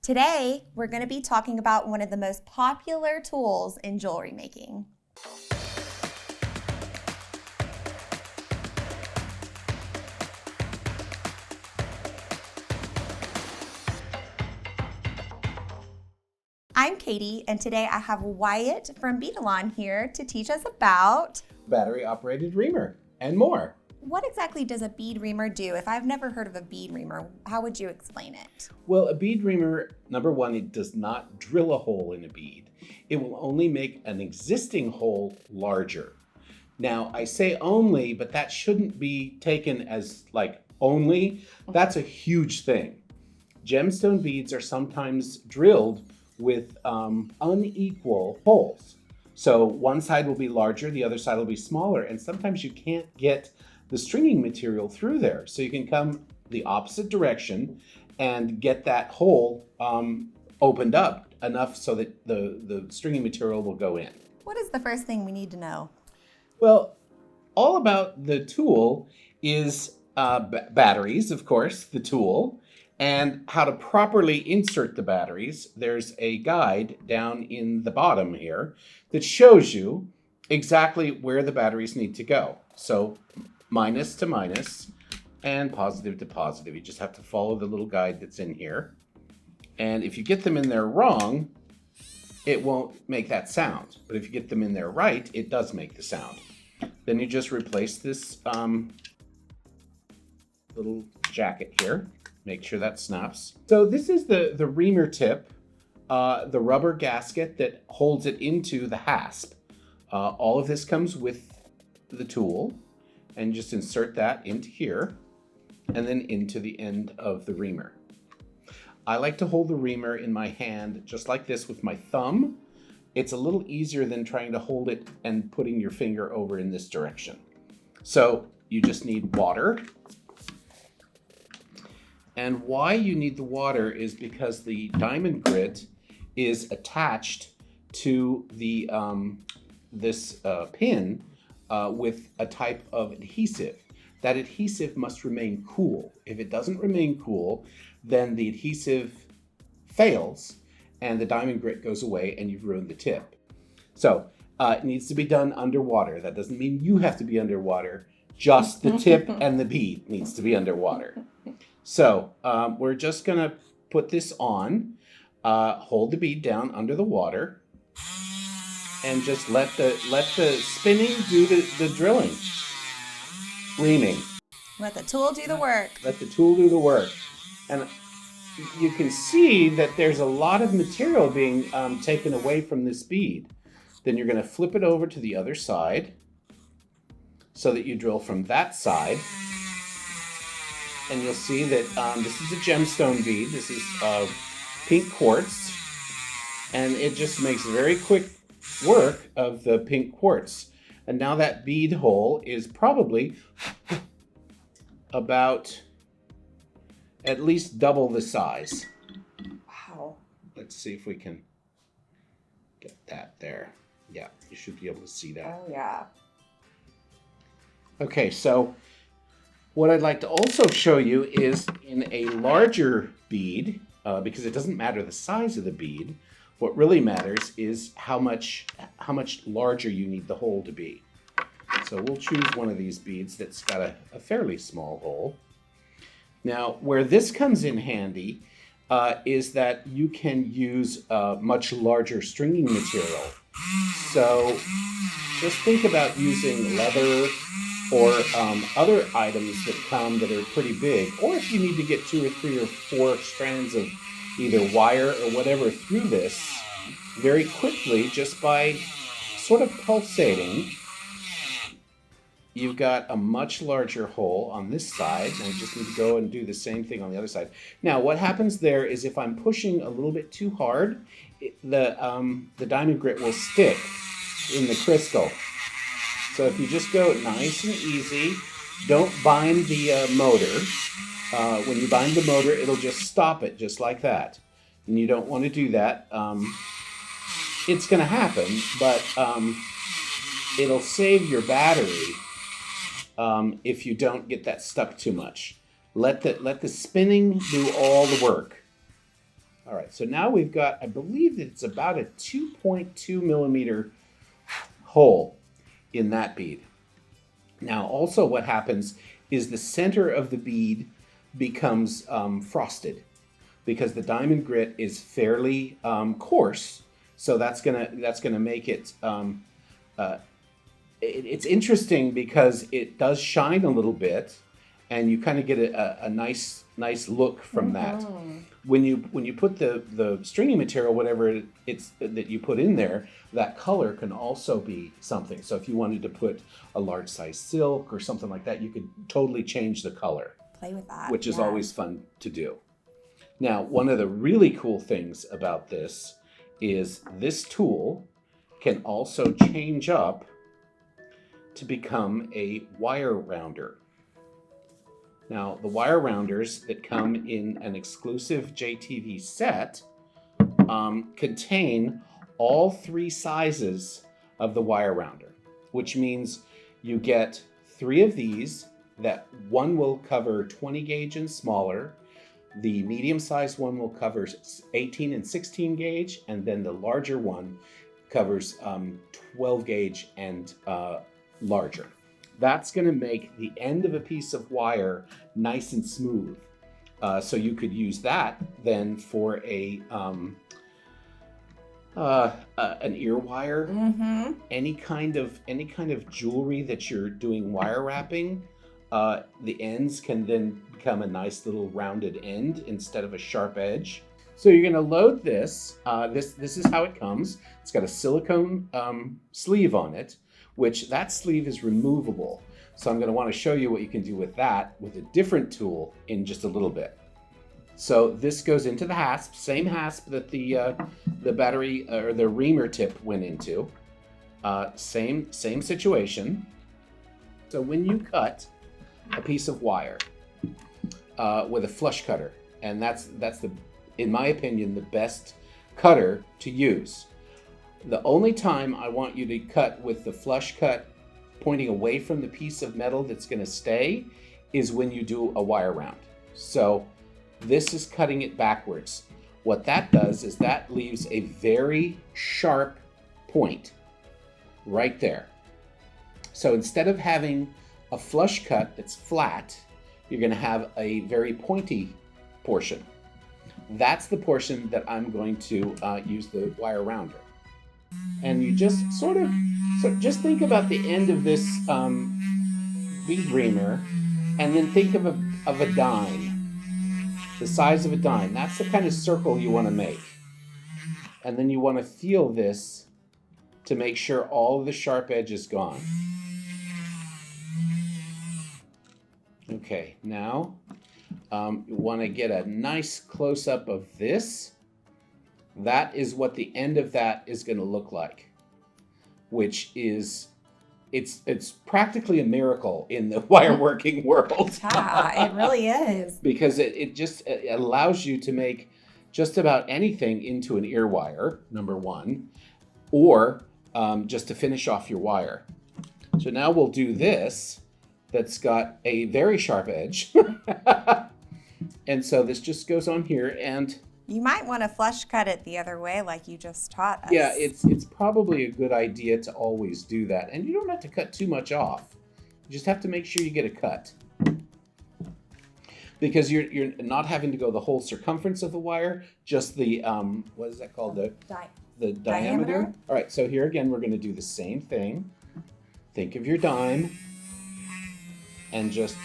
Today, we're going to be talking about one of the most popular tools in jewelry making. I'm Katy, and today I have Wyatt from Beadalon here to teach us about battery-operated reamer and more. What exactly does a bead reamer do? If I've never heard of a bead reamer, how would you explain it? Well, a bead reamer, number one, it does not drill a hole in a bead. It will only make an existing hole larger. Now, I say only, but that shouldn't be taken as like only. That's a huge thing. Gemstone beads are sometimes drilled with unequal holes. So one side will be larger, the other side will be smaller, and sometimes you can't get the stringing material through there. So you can come the opposite direction and get that hole opened up enough so that the stringing material will go in. What is the first thing we need to know? Well, all about the tool is batteries, of course, the tool, and how to properly insert the batteries. There's a guide down in the bottom here that shows you exactly where the batteries need to go. So minus to minus and positive to positive. You just have to follow the little guide that's in here. And if you get them in there wrong, it won't make that sound. But if you get them in there right, it does make the sound. Then you just replace this little jacket here. Make sure that snaps. So this is the reamer tip, the rubber gasket that holds it into the hasp. All of this comes with the tool, and just insert that into here and then into the end of the reamer. I like to hold the reamer in my hand just like this with my thumb. It's a little easier than trying to hold it and putting your finger over in this direction. So you just need water. And why you need the water is because the diamond grit is attached to the this pin with a type of adhesive. That adhesive must remain cool. If it doesn't remain cool, then the adhesive fails and the diamond grit goes away and you've ruined the tip. So it needs to be done underwater. That doesn't mean you have to be underwater. Just the tip and the bead needs to be underwater. So we're just gonna put this on, hold the bead down under the water, and just let the spinning do the drilling, reaming. Let the tool do the work. Let the tool do the work. And you can see that there's a lot of material being taken away from this bead. Then you're gonna flip it over to the other side so that you drill from that side. And you'll see that this is a gemstone bead. This is pink quartz. And it just makes very quick work of the pink quartz. And now that bead hole is probably about at least double the size. Wow. Let's see if we can get that there. Yeah, you should be able to see that. Oh, yeah. Okay, so what I'd like to also show you is in a larger bead, because it doesn't matter the size of the bead. What really matters is how much larger you need the hole to be. So we'll choose one of these beads that's got a fairly small hole. Now, where this comes in handy is that you can use much larger stringing material. So just think about using leather or other items that come that are pretty big, or if you need to get 2 or 3 or 4 strands of either wire or whatever through this very quickly just by sort of pulsating. You've got a much larger hole on this side, and I just need to go and do the same thing on the other side. Now, what happens there is if I'm pushing a little bit too hard, the diamond grit will stick in the crystal. So if you just go nice and easy, don't bind the motor. When you bind the motor, it'll just stop it just like that. And you don't want to do that. It's going to happen, but it'll save your battery if you don't get that stuck too much. Let the spinning do all the work. All right, so now we've got, I believe that it's about a 2.2 millimeter hole in that bead. Now, also what happens is the center of the bead becomes frosted because the diamond grit is fairly coarse. So that's gonna make it. It's interesting because it does shine a little bit, and you kind of get a nice look from that. When you put the stringy material, whatever it's that you put in there, that color can also be something. So if you wanted to put a large size silk or something like that, you could totally change the color. Play with that. Which is always fun to do. Now, one of the really cool things about this is this tool can also change up to become a wire rounder. Now, the wire rounders that come in an exclusive JTV set contain all 3 sizes of the wire rounder, which means you get 3 of these. That one will cover 20 gauge and smaller. The medium-sized one will cover 18 and 16 gauge, and then the larger one covers 12 gauge and larger. That's going to make the end of a piece of wire nice and smooth. So you could use that then for an ear wire, any kind of jewelry that you're doing wire wrapping. The ends can then become a nice little rounded end instead of a sharp edge. So you're going to load this. This is how it comes. It's got a silicone sleeve on it, which that sleeve is removable. So I'm going to want to show you what you can do with that with a different tool in just a little bit. So this goes into the hasp, same hasp that the battery or the reamer tip went into. Same situation. So when you cut a piece of wire with a flush cutter, and that's the, in my opinion, the best cutter to use. The only time I want you to cut with the flush cut pointing away from the piece of metal that's going to stay is when you do a wire round. So this is cutting it backwards. What that does is that leaves a very sharp point right there. So instead of having a flush cut that's flat, you're going to have a very pointy portion. That's the portion that I'm going to use the wire rounder. And you just just think about the end of this bead reamer, and then think of a dime, the size of a dime. That's the kind of circle you want to make. And then you want to feel this to make sure all of the sharp edge is gone. Okay, now you want to get a nice close-up of this. That is what the end of that is going to look like, which is, it's practically a miracle in the wire working world. Yeah, it really is. Because it allows you to make just about anything into an ear wire, number one, or just to finish off your wire. So now we'll do this. That's got a very sharp edge. And so this just goes on here, and you might want to flush cut it the other way like you just taught us. Yeah, it's probably a good idea to always do that. And you don't have to cut too much off. You just have to make sure you get a cut. Because you're not having to go the whole circumference of the wire, just the, what is that called? The diameter. All right, so here again, we're going to do the same thing. Think of your dime. And just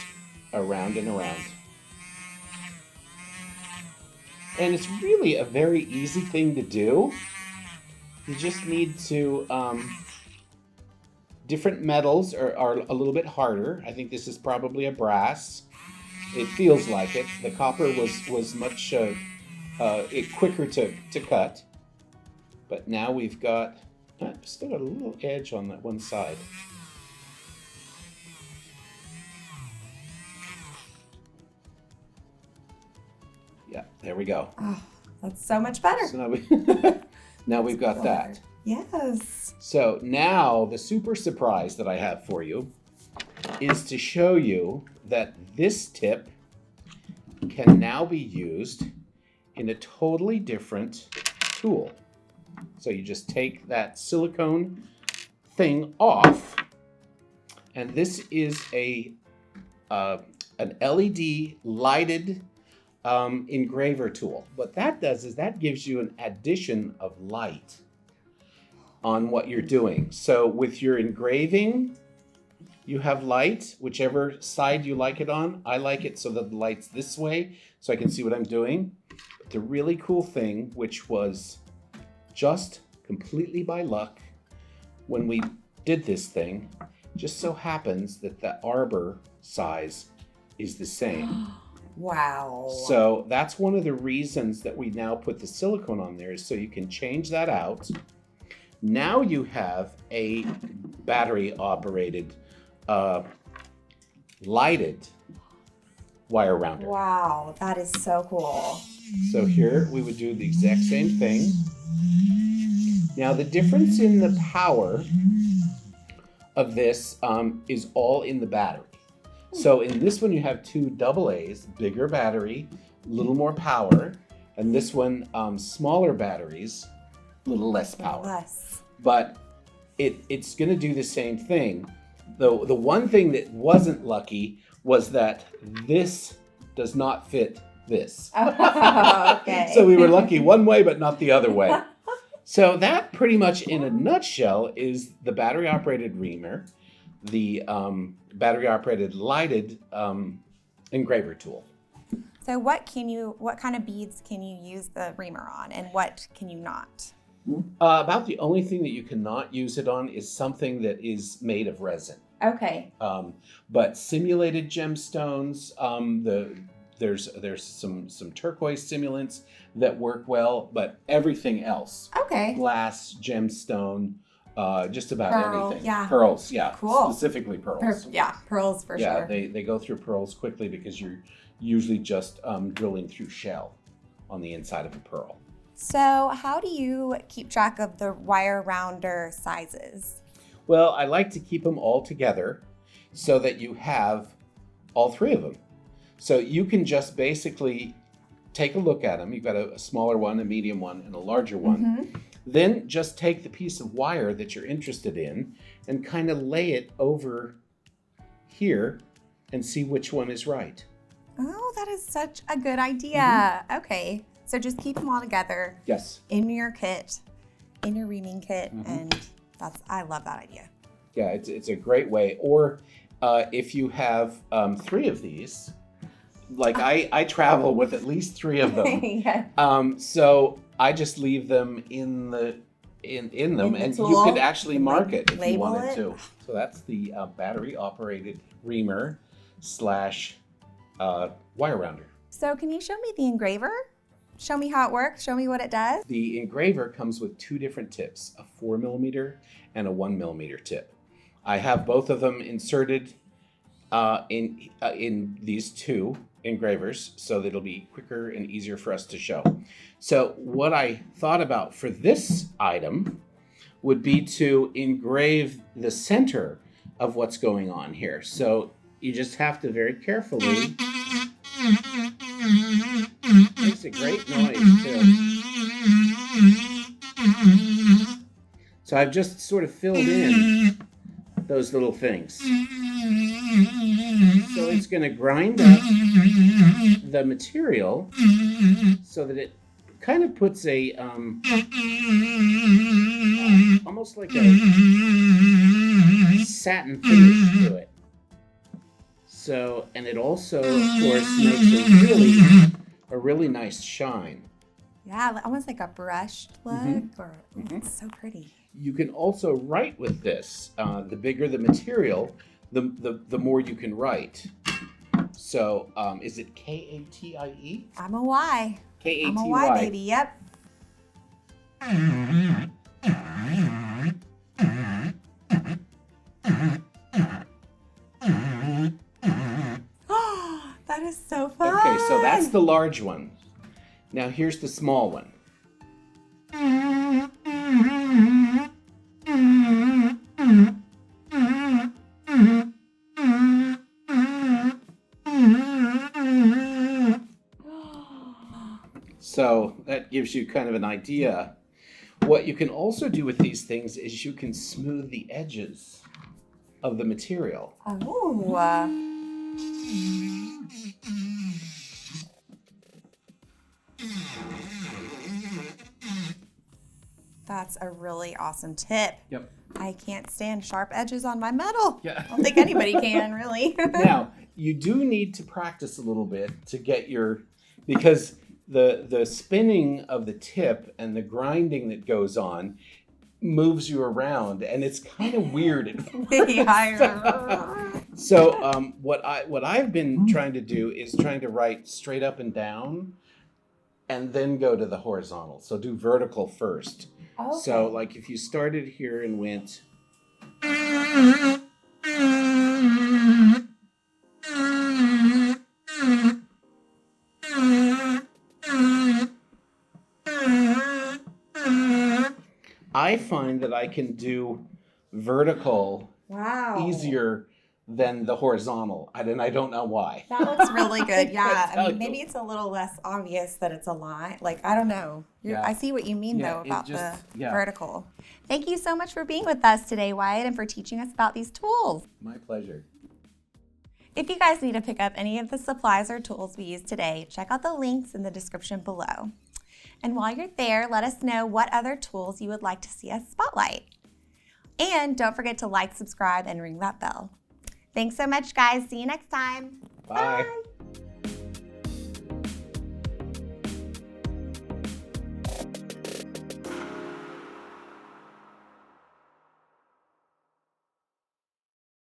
around and around. And it's really a very easy thing to do. You just need to, different metals are a little bit harder. I think this is probably a brass. It feels like it. The copper was much quicker to cut. But now we've got, still got a little edge on that one side. Yeah, there we go. Oh, that's so much better. So now we've got that. Yes. So now the super surprise that I have for you is to show you that this tip can now be used in a totally different tool. So you just take that silicone thing off, and this is an LED lighted engraver tool. What that does is that gives you an addition of light on what you're doing. So with your engraving, you have light, whichever side you like it on. I like it so that the light's this way, so I can see what I'm doing. But the really cool thing, which was just completely by luck, when we did this thing, just so happens that the arbor size is the same. Wow. So that's one of the reasons that we now put the silicone on there, is so you can change that out. Now you have a battery operated, lighted wire rounder. Wow, that is so cool. So here we would do the exact same thing. Now the difference in the power of this is all in the battery. So in this one you have two AA's, bigger battery, a little more power, and this one smaller batteries, a little less power. Less. But it's going to do the same thing. The one thing that wasn't lucky was that this does not fit this. Oh, okay. So we were lucky one way, but not the other way. So that pretty much in a nutshell is the battery operated reamer, the battery operated lighted engraver tool. So what kind of beads can you use the reamer on, and what can you not? About the only thing that you cannot use it on is something that is made of resin. Okay. But simulated gemstones, there's some turquoise simulants that work well, but everything else, Okay. glass, gemstone, just about Pearl, anything. yeah. Pearls, yeah. Cool. Specifically pearls. Pearls for Yeah, sure. they go through pearls quickly because you're usually just drilling through shell on the inside of a pearl. So how do you keep track of the wire rounder sizes? Well, I like to keep them all together so that you have all three of them. So you can just basically take a look at them. You've got a smaller one, a medium one, and a larger one. Mm-hmm. Then just take the piece of wire that you're interested in and kind of lay it over here and see which one is right. Oh, that is such a good idea. Okay. So just keep them all together Yes. in your kit, in your reaming kit, Mhm. and I love that idea. Yeah, it's a great way. Or if you have three of these, like I travel with at least three of them. Yeah. So I just leave them in them, In the and you tool, could actually mark it if you label wanted it. to. So that's the battery operated reamer / wire rounder. So can you show me the engraver? Show me how it works. Show me what it does. The engraver comes with two different tips, a 4mm and a 1mm tip. I have both of them inserted in these two engravers so that it'll be quicker and easier for us to show. So what I thought about for this item would be to engrave the center of what's going on here. So you just have to very carefully. Makes a great noise too. So I've just sort of filled in those little things. So it's going to grind up the material so that it kind of puts a almost like a satin finish to it. So, and it also, of course, makes a really nice shine. Yeah, almost like a brushed look. Mm-hmm. It's so pretty. You can also write with this. The bigger the material, the more you can write. So, is it Katie? I'm a Y. Katy. I'm a Y, baby. Yep. That is so fun. Okay, so that's the large one. Now here's the small one. So gives you kind of an idea. What you can also do with these things is you can smooth the edges of the material. Oh. That's a really awesome tip. Yep. I can't stand sharp edges on my metal. Yeah. I don't think anybody can, really. Now, you do need to practice a little bit to get because the spinning of the tip and the grinding that goes on moves you around, and it's kind of weird at first. So what I've been trying to do is trying to write straight up and down and then go to the horizontal. So do vertical first. Okay. So like if you started here and went I find that I can do vertical easier than the horizontal, and I don't know why. That looks really good. Yeah, I mean, maybe it's a little less obvious that it's a line. Like, I don't know. I see what you mean, though, about the vertical. Thank you so much for being with us today, Wyatt, and for teaching us about these tools. My pleasure. If you guys need to pick up any of the supplies or tools we used today, check out the links in the description below. And while you're there, let us know what other tools you would like to see us spotlight. And don't forget to like, subscribe, and ring that bell. Thanks so much, guys. See you next time. Bye. Bye.